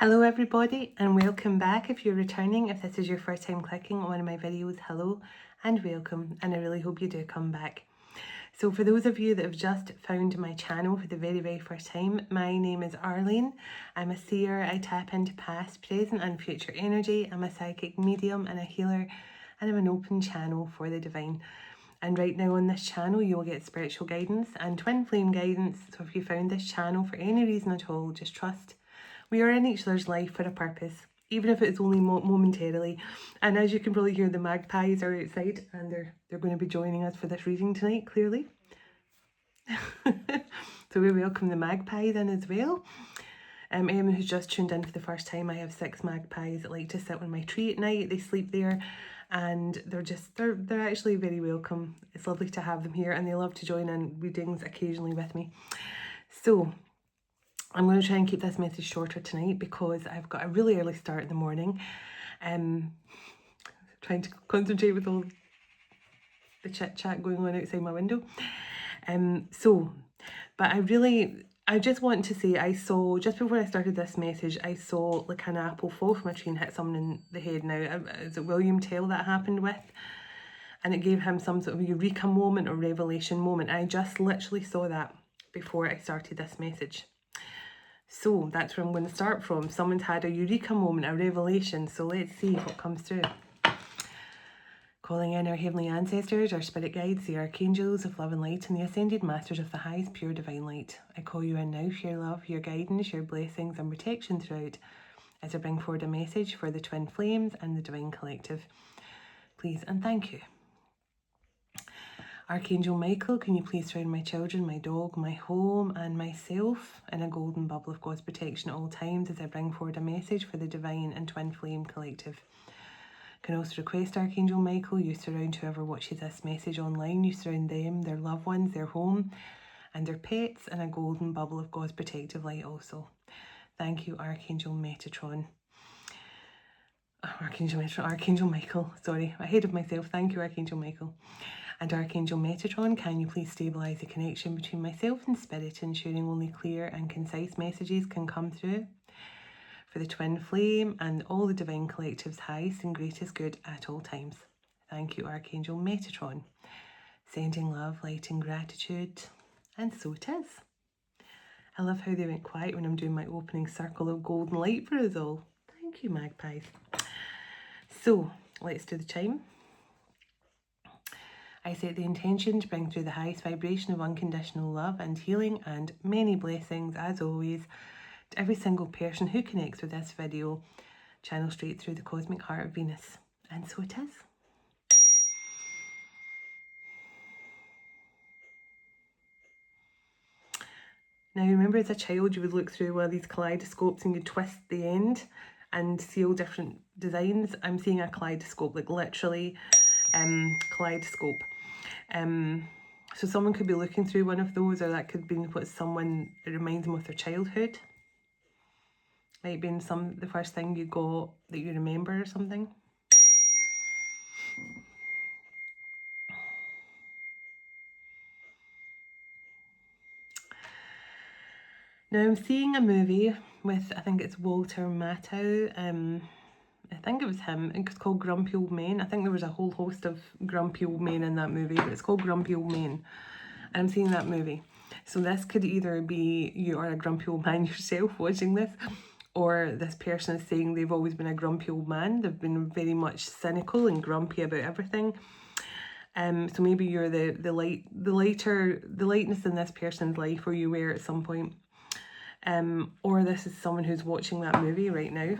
Hello everybody and welcome back. If you're returning, if this is your first time clicking on one of my videos, hello and welcome, and I really hope you do come back. So for those of you that have just found my channel for the very first time, my name is Arlene. I'm a seer. I tap into past, present and future energy. I'm a psychic medium and a healer, and I'm an open channel for the divine. And right now on this channel you will get spiritual guidance and twin flame guidance. So if you found this channel for any reason at all, just trust we are in each other's life for a purpose, even if it's only momentarily. And as you can probably hear, the magpies are outside and they're going to be joining us for this reading tonight, clearly. So we welcome the magpies in as well. Anyone who's just tuned in for the first time, I have 6 magpies that like to sit on my tree at night. They sleep there and they're actually very welcome. It's lovely to have them here and they love to join in readings occasionally with me. So I'm going to try and keep this message shorter tonight because I've got a really early start in the morning. Trying to concentrate with all the chit chat going on outside my window. But I just want to say, I saw, just before I started this message, I saw like an apple fall from a tree and hit someone in the head. Now, is it William Tell that happened with? And it gave him some sort of eureka moment or revelation moment. I just literally saw that before I started this message. So that's where I'm going to start from. Someone's had a eureka moment, a revelation. So let's see what comes through. Calling in our heavenly ancestors, our spirit guides, the archangels of love and light, and the ascended masters of the highest pure divine light. I call you in now for your love, your guidance, your blessings and protection throughout, as I bring forward a message for the twin flames and the divine collective. Please and thank you. Archangel Michael, can you please surround my children, my dog, my home and myself in a golden bubble of God's protection at all times as I bring forward a message for the divine and twin flame collective. Can also request Archangel Michael, you surround whoever watches this message online, you surround them, their loved ones, their home and their pets in a golden bubble of God's protective light also. Thank you, Archangel Metatron. Archangel Michael, sorry, ahead of myself. Thank you, Archangel Michael. And Archangel Metatron, can you please stabilise the connection between myself and Spirit, ensuring only clear and concise messages can come through for the twin flame and all the divine collective's highest and greatest good at all times. Thank you, Archangel Metatron. Sending love, light and gratitude. And so it is. I love how they went quiet when I'm doing my opening circle of golden light for us all. Thank you, magpies. So, let's do the chime. I set the intention to bring through the highest vibration of unconditional love and healing and many blessings, as always, to every single person who connects with this video, channel straight through the cosmic heart of Venus. And so it is. Now, remember as a child, you would look through one of these kaleidoscopes and you'd twist the end and see all different designs. I'm seeing a kaleidoscope, like literally kaleidoscope. So someone could be looking through one of those, or that could be what someone, it reminds them of their childhood. Might be in the first thing you got that you remember or something. Now I'm seeing a movie with, I think it's Walter Matthau. I think it was him. It's called Grumpy Old Men. I think there was a whole host of grumpy old men in that movie, but it's called Grumpy Old Men. And I'm seeing that movie. So this could either be you are a grumpy old man yourself watching this, or this person is saying they've always been a grumpy old man. They've been very much cynical and grumpy about everything. So maybe you're the lightness in this person's life, or you were at some point. Or this is someone who's watching that movie right now.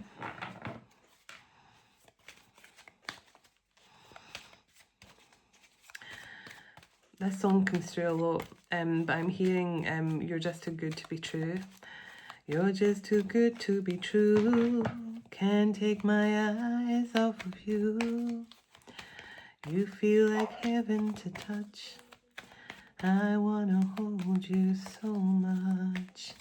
This song comes through a lot, but I'm hearing you're just too good to be true. You're just too good to be true. Can't take my eyes off of you. You feel like heaven to touch. I wanna hold you so much.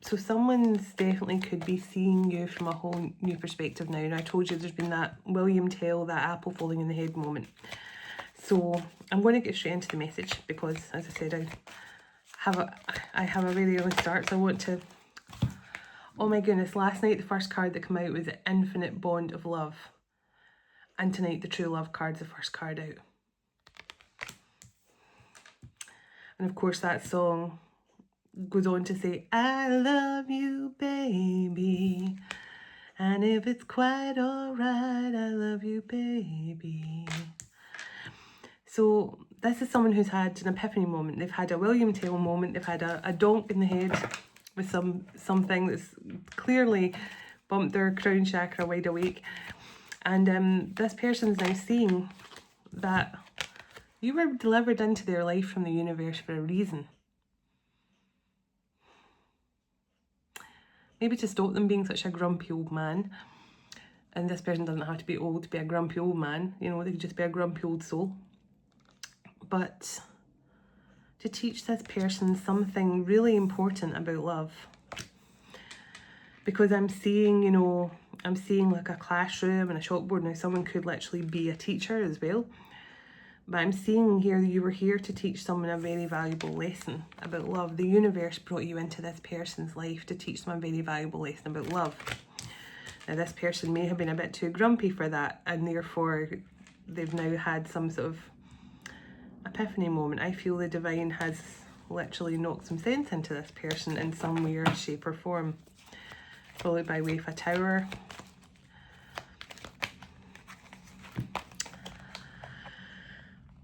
So someone's definitely could be seeing you from a whole new perspective now. And I told you there's been that William Tell, that apple falling in the head moment. So I'm going to get straight into the message because, as I said, I have a really early start, so I want to Oh my goodness, last night the first card that came out was the Infinite Bond of Love. And tonight the True Love card's the first card out. And of course that song goes on to say, I love you, baby. And if it's quite alright, I love you, baby. So this is someone who's had an epiphany moment. They've had a William Tell moment. They've had a donk in the head with something that's clearly bumped their crown chakra wide awake. And this person's now seeing that you were delivered into their life from the universe for a reason. Maybe to stop them being such a grumpy old man. And this person doesn't have to be old to be a grumpy old man. You know, they could just be a grumpy old soul. But to teach this person something really important about love. Because I'm seeing, you know, I'm seeing like a classroom and a chalkboard. Now someone could literally be a teacher as well. But I'm seeing here you were here to teach someone a very valuable lesson about love. The universe brought you into this person's life to teach them a very valuable lesson about love. Now this person may have been a bit too grumpy for that, and therefore they've now had some sort of epiphany moment. I feel the divine has literally knocked some sense into this person in some way or shape or form. Followed by way of a tower.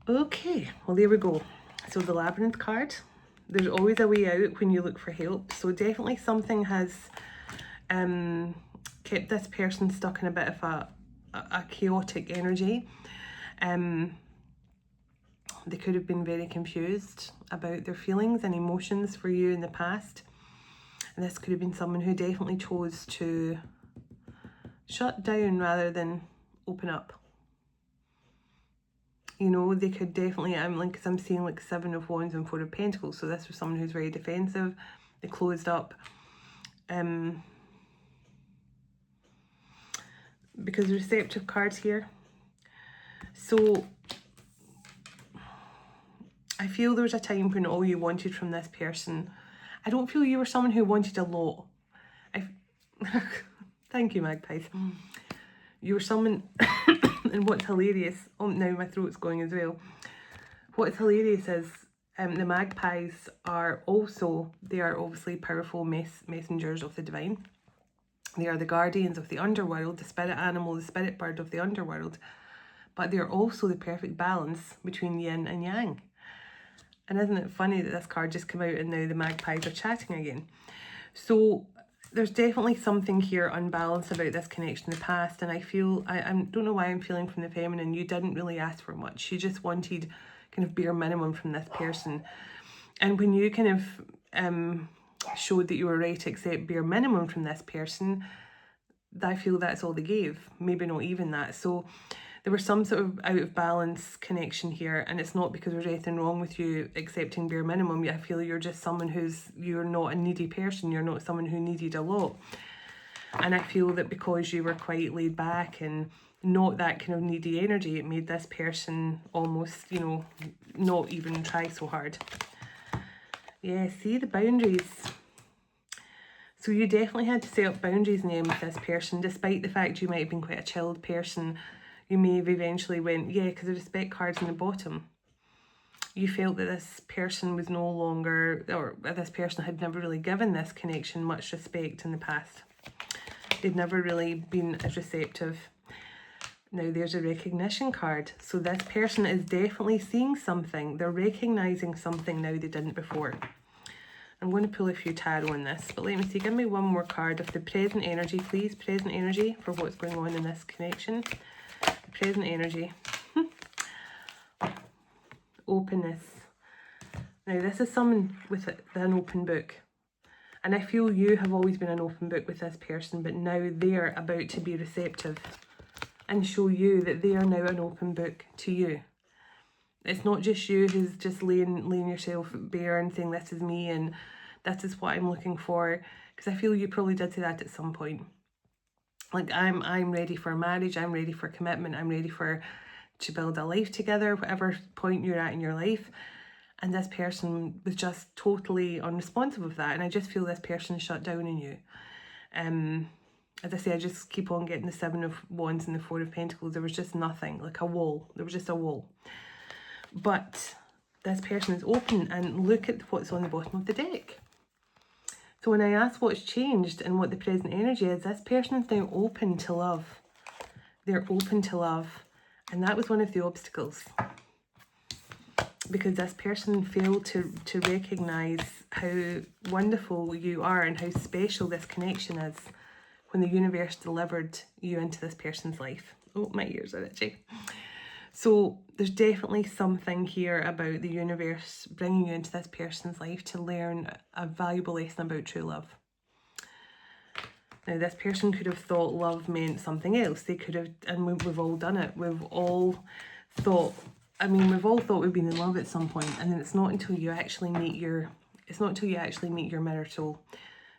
Okay, well there we go. So the Labyrinth card. There's always a way out when you look for help. So definitely something has kept this person stuck in a bit of a chaotic energy. They could have been very confused about their feelings and emotions for you in the past. And this could have been someone who definitely chose to shut down rather than open up. You know, they could definitely, because I'm seeing like 7 of Wands and 4 of Pentacles. So this was someone who's very defensive. They closed up. Because receptive cards here. So I feel there was a time when all you wanted from this person, I don't feel you were someone who wanted a lot. Thank you, magpies. You were someone, and what's hilarious, oh now my throat's going as well. What's hilarious is the magpies are obviously powerful messengers of the divine. They are the guardians of the underworld, the spirit animal, the spirit bird of the underworld. But they're also the perfect balance between yin and yang. And isn't it funny that this card just came out and now the magpies are chatting again? So there's definitely something here unbalanced about this connection in the past. And I feel, I don't know why I'm feeling from the feminine, you didn't really ask for much. You just wanted kind of bare minimum from this person. And when you kind of showed that you were ready to accept bare minimum from this person, I feel that's all they gave. Maybe not even that. So there was some sort of out of balance connection here, and it's not because there's anything wrong with you accepting bare minimum. I feel you're just someone you're not a needy person. You're not someone who needed a lot. And I feel that because you were quite laid back and not that kind of needy energy, it made this person almost, you know, not even try so hard. Yeah, see the boundaries. So you definitely had to set up boundaries in the end with this person, despite the fact you might have been quite a chilled person. You may have eventually went, yeah, because the respect card's in the bottom. You felt that this person was no longer, or this person had never really given this connection much respect in the past. They'd never really been as receptive. Now there's a recognition card. So this person is definitely seeing something. They're recognizing something now they didn't before. I'm going to pull a few tarot on this, but let me see. Give me one more card of the present energy, please. Present energy for what's going on in this connection. Present energy. Openness. Now this is someone with an open book, and I feel you have always been an open book with this person, but now they're about to be receptive and show you that they are now an open book to you. It's not just you who's just laying yourself bare and saying this is me and this is what I'm looking for, because I feel you probably did say that at some point. Like, I'm ready for marriage, I'm ready for commitment, I'm ready to build a life together, whatever point you're at in your life. And this person was just totally unresponsive of that. And I just feel this person shut down in you. As I say, I just keep on getting the Seven of Wands and the Four of Pentacles. There was just nothing, like a wall. There was just a wall. But this person is open, and look at what's on the bottom of the deck. So when I ask what's changed and what the present energy is, this person is now open to love. They're open to love. And that was one of the obstacles. Because this person failed to recognise how wonderful you are and how special this connection is when the universe delivered you into this person's life. Oh, my ears are itchy. So there's definitely something here about the universe bringing you into this person's life to learn a valuable lesson about true love. Now, this person could have thought love meant something else. They could have, and we've all done it. We've all thought, we've all thought we've been in love at some point, and then it's not until you actually meet your marital,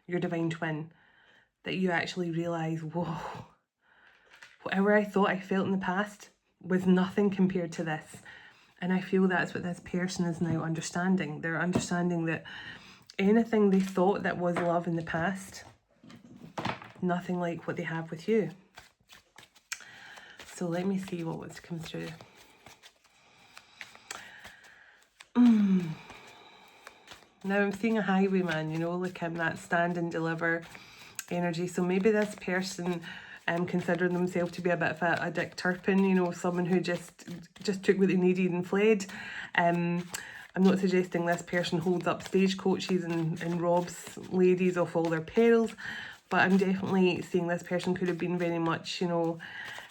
your divine twin, that you actually realise, whoa, whatever I thought I felt in the past was nothing compared to this. And I feel that's what this person is now understanding. They're understanding that anything they thought that was love in the past, nothing like what they have with you. So let me see what was to come through. Now I'm seeing a highwayman, you know, like that stand and deliver energy. So maybe this person considered themselves to be a bit of a Dick Turpin, you know, someone who just took what they needed and fled. I'm not suggesting this person holds up stagecoaches and robs ladies of all their perils, but I'm definitely seeing this person could have been very much, you know,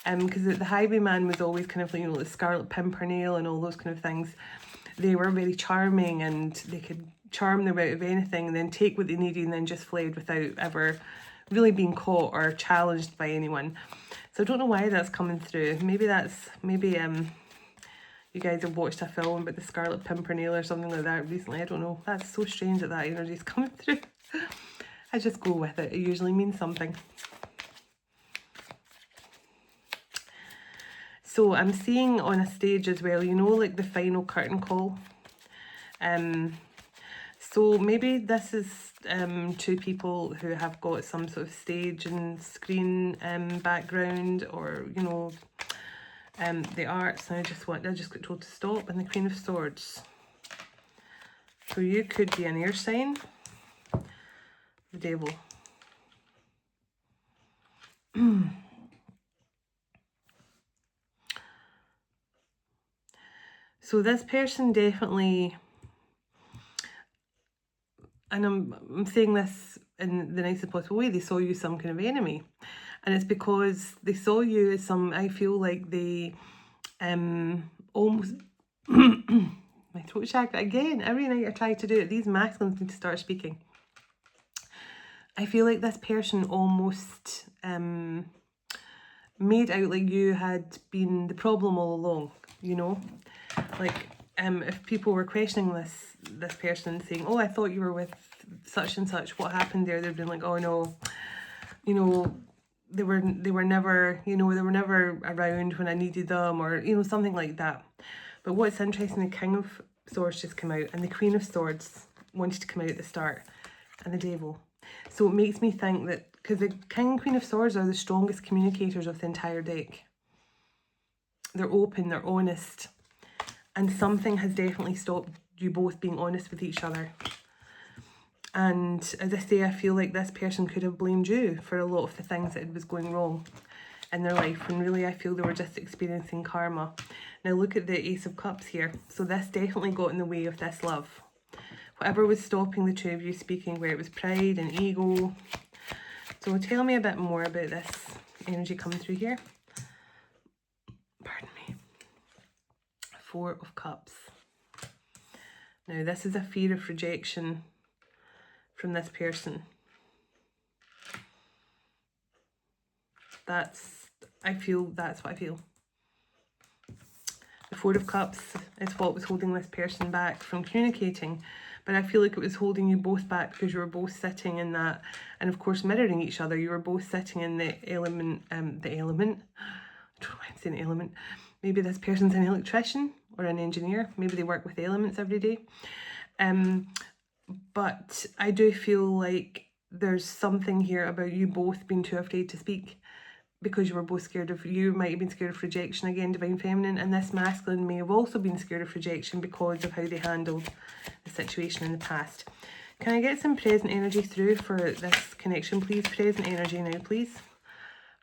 because the highwayman was always kind of like, you know, the Scarlet Pimpernel and all those kind of things. They were very charming and they could charm their way out of anything and then take what they needed and then just fled without ever really being caught or challenged by anyone. So I don't know why that's coming through. Maybe you guys have watched a film about the Scarlet Pimpernel or something like that recently. I don't know. That's so strange that energy is coming through. I just go with it. It usually means something. So I'm seeing on a stage as well, you know, like the final curtain call. So maybe this is two people who have got some sort of stage and screen background, or, you know, the arts. And I just got told to stop. And the Queen of Swords. So you could be an air sign. The Devil. So this person definitely, and I'm saying this in the nicest possible way, they saw you some kind of enemy. And it's because they saw you as I feel like they almost, my throat chakra, again, every night I try to do it, these masculines need to start speaking. I feel like this person almost made out like you had been the problem all along, you know? Like, if people were questioning this person and saying, oh, I thought you were with such and such, what happened there? They've been like, oh no, you know, they were never, you know, they were never around when I needed them, or, you know, something like that. But what's interesting, the King of Swords just came out, and the Queen of Swords wanted to come out at the start, and the Devil. So it makes me think that, because the King and Queen of Swords are the strongest communicators of the entire deck. They're open, they're honest. And something has definitely stopped you both being honest with each other. And as I say, I feel like this person could have blamed you for a lot of the things that was going wrong in their life, when really I feel they were just experiencing karma. Now look at the Ace of Cups here. So this definitely got in the way of this love. Whatever was stopping the two of you speaking, where it was pride and ego. So tell me a bit more about this energy coming through here. Pardon me. Four of Cups. Now this is a fear of rejection from this person. That's what I feel. The Four of Cups is what was holding this person back from communicating. But I feel like it was holding you both back because you were both sitting in that, and of course mirroring each other. You were both sitting in the element. I don't know why I'm saying element. Maybe this person's an electrician or an engineer. Maybe they work with elements every day. But I do feel like there's something here about you both being too afraid to speak because you were both scared of, you might have been scared of rejection again, Divine Feminine, and this masculine may have also been scared of rejection because of how they handled the situation in the past. Can I get some present energy through for this connection, please? Present energy now, please.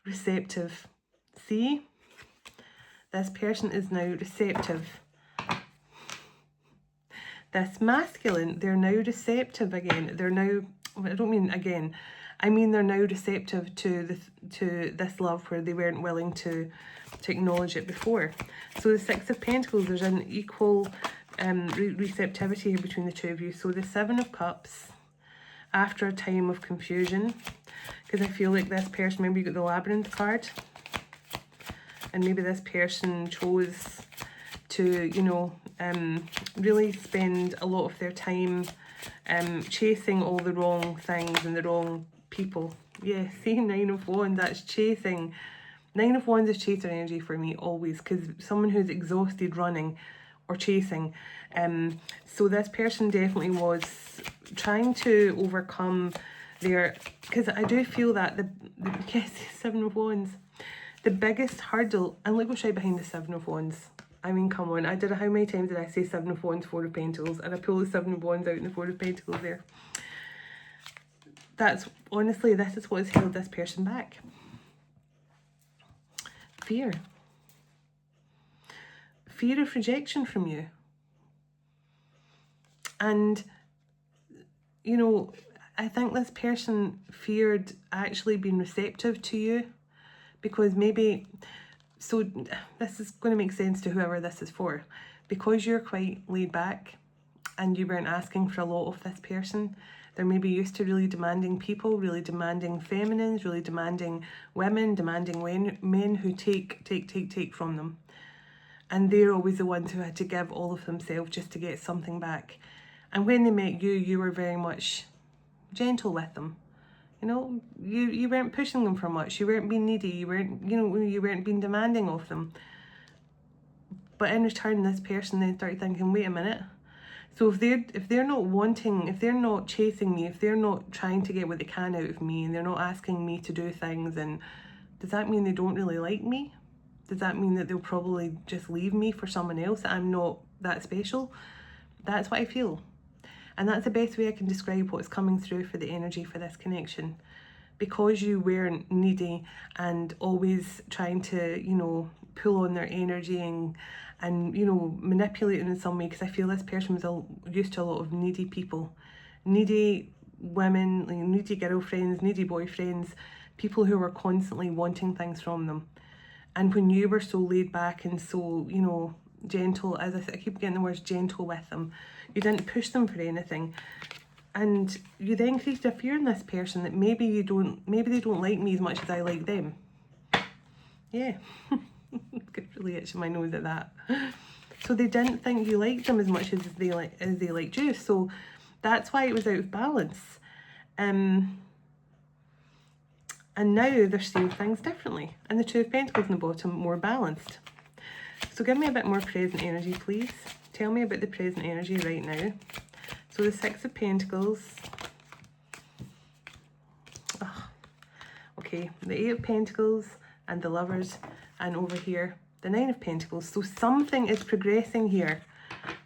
Receptive. See? This person is now receptive. This masculine, they're now receptive again. They're now, I don't mean again, I mean they're now receptive to this love where they weren't willing to acknowledge it before. So the Six of Pentacles, there's an equal receptivity here between the two of you. So the Seven of Cups, after a time of confusion, because I feel like this person, maybe you got the Labyrinth card, and maybe this person chose to, you know, really spend a lot of their time chasing all the wrong things and the wrong people. Yeah, see, Nine of Wands, that's chasing. Nine of Wands is chaser energy for me always, because someone who's exhausted running or chasing. So this person definitely was trying to overcome their, because I do feel that yes, Seven of Wands, the biggest hurdle, and look what's right behind the Seven of Wands. I mean, come on, how many times did I say Seven of Wands, Four of Pentacles, and I pull the Seven of Wands out and the Four of Pentacles there. That's, honestly, this is what has held this person back. Fear. Fear of rejection from you. And, you know, I think this person feared actually being receptive to you, because maybe, so this is going to make sense to whoever this is for, because you're quite laid back and you weren't asking for a lot of this person. They're maybe used to really demanding people, really demanding feminines, really demanding women, demanding men who take from them. And they're always the ones who had to give all of themselves just to get something back. And when they met you, you were very much gentle with them. You know, you weren't pushing them for much. You weren't being needy. You weren't, you know, you weren't being demanding of them. But in return, this person then started thinking, wait a minute. So if they're not wanting, if they're not chasing me, if they're not trying to get what they can out of me, and they're not asking me to do things, and does that mean they don't really like me? Does that mean that they'll probably just leave me for someone else, that I'm not that special? That's what I feel. And that's the best way I can describe what's coming through for the energy for this connection. Because you weren't needy and always trying to, you know, pull on their energy and you know, manipulate them in some way, because I feel this person was used to a lot of needy people. Needy women, like needy girlfriends, needy boyfriends, people who were constantly wanting things from them. And when you were so laid back and so, you know, gentle, as I keep getting the words gentle with them, you didn't push them for anything, and you then created a fear in this person that maybe they don't like me as much as I like them. Yeah. Could really itch my nose at that. So they didn't think you liked them as much as they liked you. So that's why it was out of balance. And now they're seeing things differently. And the Two of Pentacles on the bottom, more balanced. So give me a bit more present energy, please. Tell me about the present energy right now. So the Six of Pentacles. Oh, okay, the Eight of Pentacles and the Lovers. And over here, the Nine of Pentacles. So something is progressing here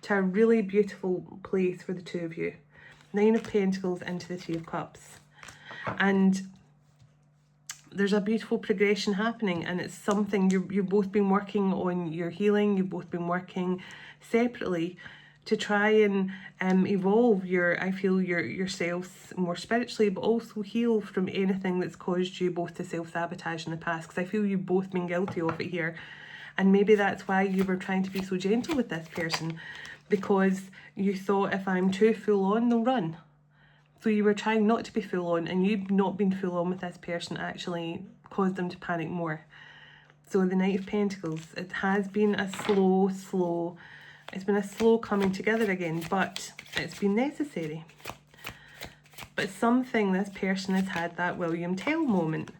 to a really beautiful place for the two of you. Nine of Pentacles into the Three of Cups. And there's a beautiful progression happening, and it's something you've both been working on your healing. You've both been working separately to try and evolve yourselves more spiritually, but also heal from anything that's caused you both to self-sabotage in the past, because I feel you've both been guilty of it here. And maybe that's why you were trying to be so gentle with this person, because you thought, if I'm too full on, they'll run. So you were trying not to be full on, and you've not been full on with this person actually caused them to panic more. So the Knight of Pentacles, it has been a slow, it's been a slow coming together again, but it's been necessary. But something, this person has had that William Tell moment.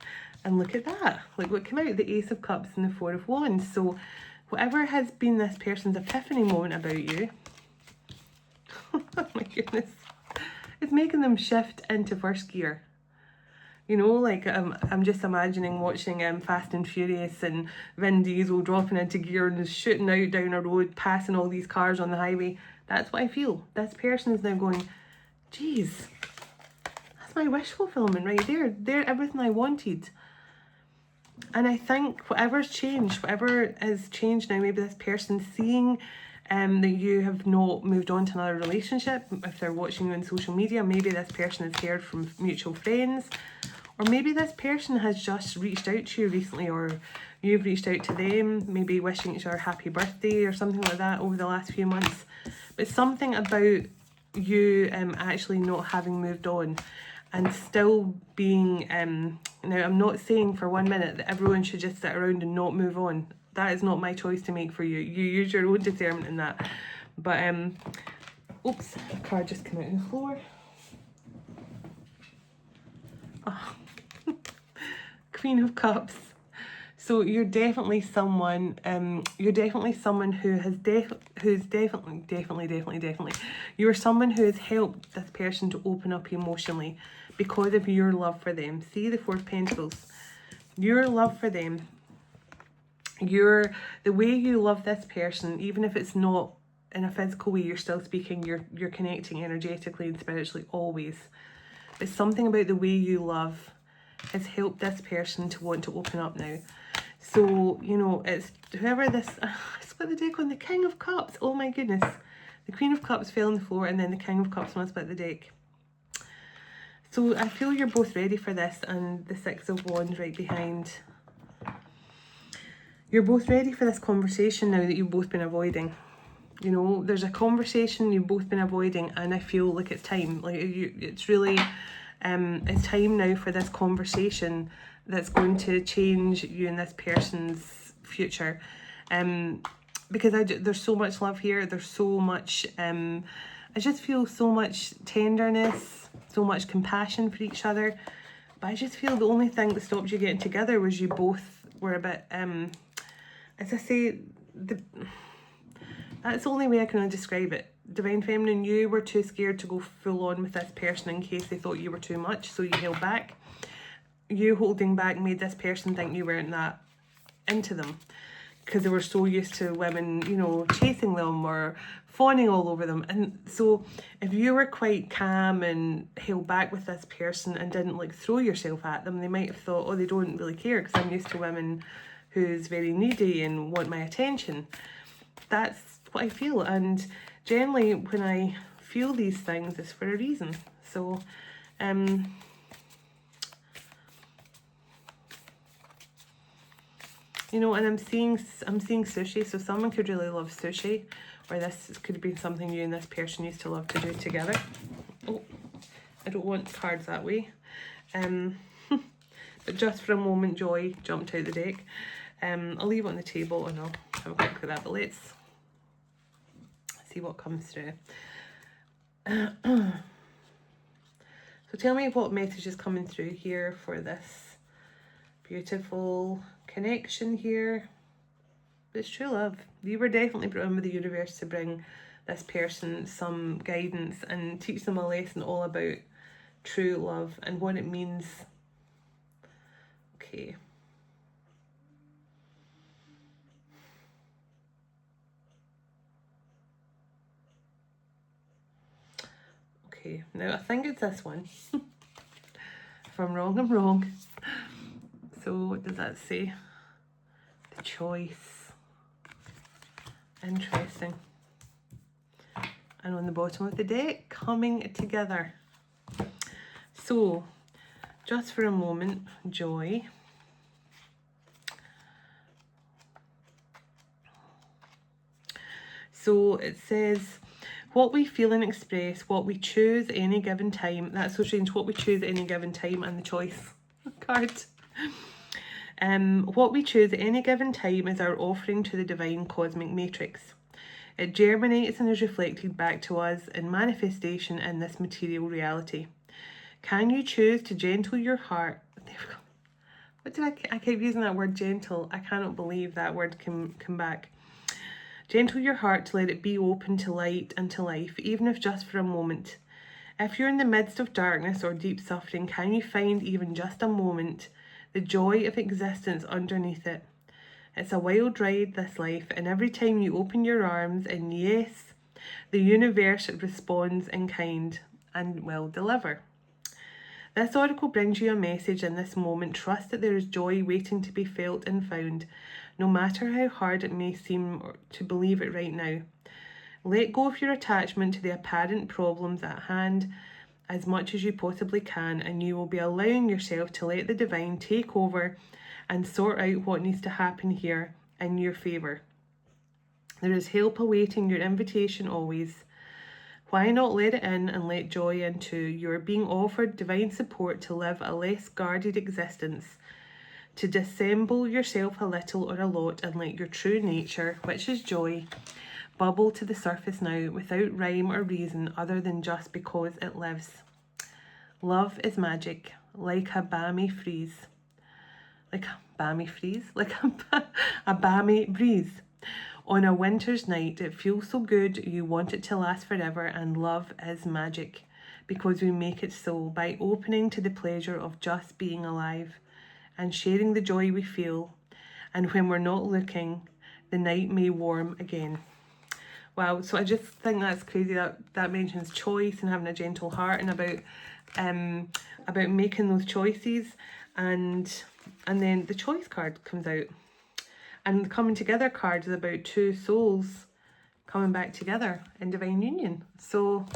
And look at that. Look what came out, the Ace of Cups and the Four of Wands. So whatever has been this person's epiphany moment about you, oh my goodness, it's making them shift into first gear. You know, like I'm just imagining watching Fast and Furious and Vin Diesel dropping into gear and just shooting out down a road, passing all these cars on the highway. That's what I feel. This person is now going, geez, that's my wish fulfillment right there. They're everything I wanted. And I think whatever has changed now, maybe this person seeing that you have not moved on to another relationship, if they're watching you on social media, maybe this person has heard from mutual friends, or maybe this person has just reached out to you recently, or you've reached out to them, maybe wishing each other happy birthday or something like that over the last few months. But something about you actually not having moved on and still being, now I'm not saying for 1 minute that everyone should just sit around and not move on. That is not my choice to make for you. You use your own discernment in that. But, oops, a card just came out on the floor. Oh. Queen of Cups. So you're definitely someone, who's definitely, you're someone who has helped this person to open up emotionally because of your love for them. See the Four of Pentacles. Your love for them. The way you love this person, even if it's not in a physical way, you're still speaking, you're connecting energetically and spiritually always. But something about the way you love has helped this person to want to open up now. So, you know, it's whoever this, I split the deck on the King of Cups. Oh my goodness. The Queen of Cups fell on the floor and then the King of Cups when I split the deck. So I feel you're both ready for this, and the Six of Wands right behind. You're both ready for this conversation now that you've both been avoiding. You know, there's a conversation you've both been avoiding, and I feel like it's time. Like it's really, it's time now for this conversation that's going to change you and this person's future. Because there's so much love here. There's so much, I just feel so much tenderness, so much compassion for each other. But I just feel the only thing that stopped you getting together was you both were a bit, as I say, that's the only way I can describe it. Divine Feminine, you were too scared to go full on with this person in case they thought you were too much, so you held back. You holding back made this person think you weren't that into them because they were so used to women, you know, chasing them or fawning all over them. And so if you were quite calm and held back with this person and didn't like throw yourself at them, they might have thought, oh, they don't really care because I'm used to women who's very needy and want my attention. That's what I feel. And generally when I feel these things, it's for a reason. So, you know, and I'm seeing sushi, so someone could really love sushi, or this could be something you and this person used to love to do together. Oh, I don't want cards that way. But just for a moment, Joy jumped out the deck. I'll leave it on the table and I'll have a quick look at that, but let's see what comes through. So tell me what message is coming through here for this beautiful connection here. It's true love. You were definitely brought in with the universe to bring this person some guidance and teach them a lesson all about true love and what it means. Okay. Okay, now I think it's this one. If I'm wrong, I'm wrong. So what does that say? The choice. Interesting. And on the bottom of the deck, coming together. So, just for a moment, Joy. So it says, what we feel and express, what we choose at any given time. That's so strange. What we choose at any given time, and the choice card. What we choose at any given time is our offering to the divine cosmic matrix. It germinates and is reflected back to us in manifestation in this material reality. Can you choose to gentle your heart? There we go. What did I keep using that word gentle. I cannot believe that word can come back. Gentle your heart to let it be open to light and to life, even if just for a moment. If you're in the midst of darkness or deep suffering, can you find even just a moment the joy of existence underneath it? It's a wild ride, this life, and every time you open your arms and yes, the universe responds in kind and will deliver. This oracle brings you a message in this moment. Trust that there is joy waiting to be felt and found, no matter how hard it may seem to believe it right now. Let go of your attachment to the apparent problems at hand as much as you possibly can, and you will be allowing yourself to let the divine take over and sort out what needs to happen here in your favour. There is help awaiting your invitation always. Why not let it in and let joy in too? You are being offered divine support to live a less guarded existence, to dissemble yourself a little or a lot and let your true nature, which is joy, bubble to the surface now without rhyme or reason other than just because it lives. Love is magic, like a balmy breeze. Like a balmy breeze? Like a balmy breeze. On a winter's night, it feels so good, you want it to last forever, and love is magic because we make it so by opening to the pleasure of just being alive and sharing the joy we feel. And when we're not looking, the night may warm again. Wow, so I just think that's crazy that mentions choice and having a gentle heart, and about making those choices, and then the choice card comes out. And the coming together card is about two souls coming back together in divine union. So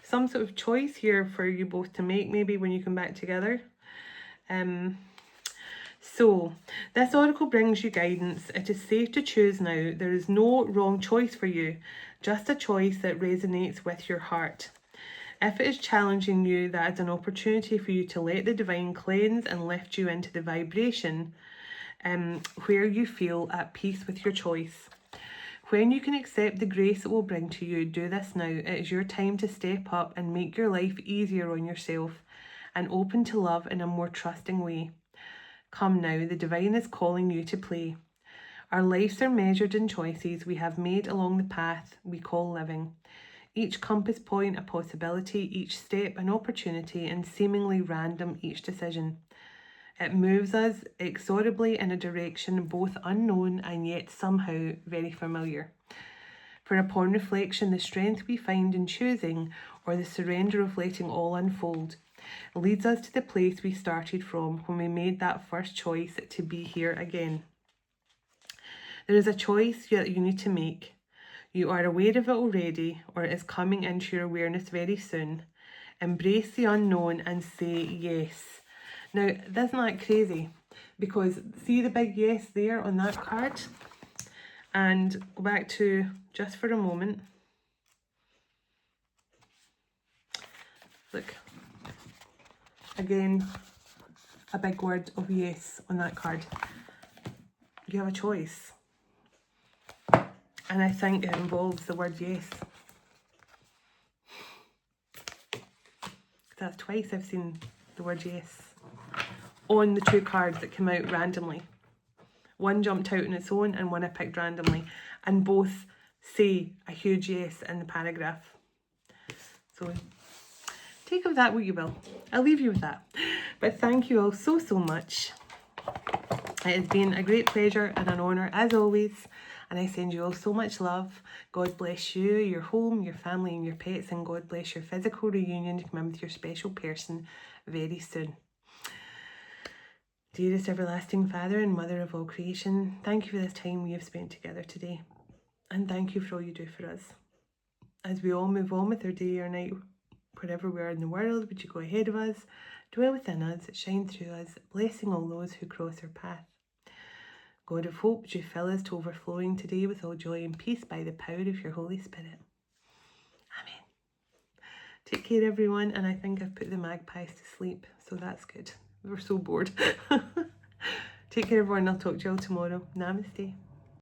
some sort of choice here for you both to make maybe when you come back together. So this oracle brings you guidance. It is safe to choose now. There is no wrong choice for you, just a choice that resonates with your heart. If it is challenging you, that is an opportunity for you to let the divine cleanse and lift you into the vibration where you feel at peace with your choice. When you can accept the grace it will bring to you, do this now. It is your time to step up and make your life easier on yourself and open to love in a more trusting way. Come now, the divine is calling you to play. Our lives are measured in choices we have made along the path we call living. Each compass point a possibility, each step an opportunity, and seemingly random each decision. It moves us inexorably in a direction both unknown and yet somehow very familiar. For upon reflection, the strength we find in choosing, or the surrender of letting all unfold, leads us to the place we started from when we made that first choice to be here again. There is a choice that you need to make. You are aware of it already, or it is coming into your awareness very soon. Embrace the unknown and say yes. Now, isn't that crazy? Because see the big yes there on that card? And go back to just for a moment. Look. Again, a big word of yes on that card. You have a choice. And I think it involves the word yes. That's twice I've seen the word yes on the two cards that came out randomly. One jumped out on its own and one I picked randomly. And both say a huge yes in the paragraph. So take of that what you will. I'll leave you with that. But thank you all so much. It has been a great pleasure and an honour as always. And I send you all so much love. God bless you, your home, your family and your pets. And God bless your physical reunion to come in with your special person very soon. Dearest everlasting Father and Mother of all creation, thank you for this time we have spent together today. And thank you for all you do for us. As we all move on with our day or night, wherever we are in the world, would you go ahead of us, dwell within us, shine through us, blessing all those who cross our path. God of hope, would you fill us to overflowing today with all joy and peace by the power of your Holy Spirit. Amen. Take care, everyone, and I think I've put the magpies to sleep, so that's good. We're so bored. Take care, everyone. I'll talk to you all tomorrow. Namaste.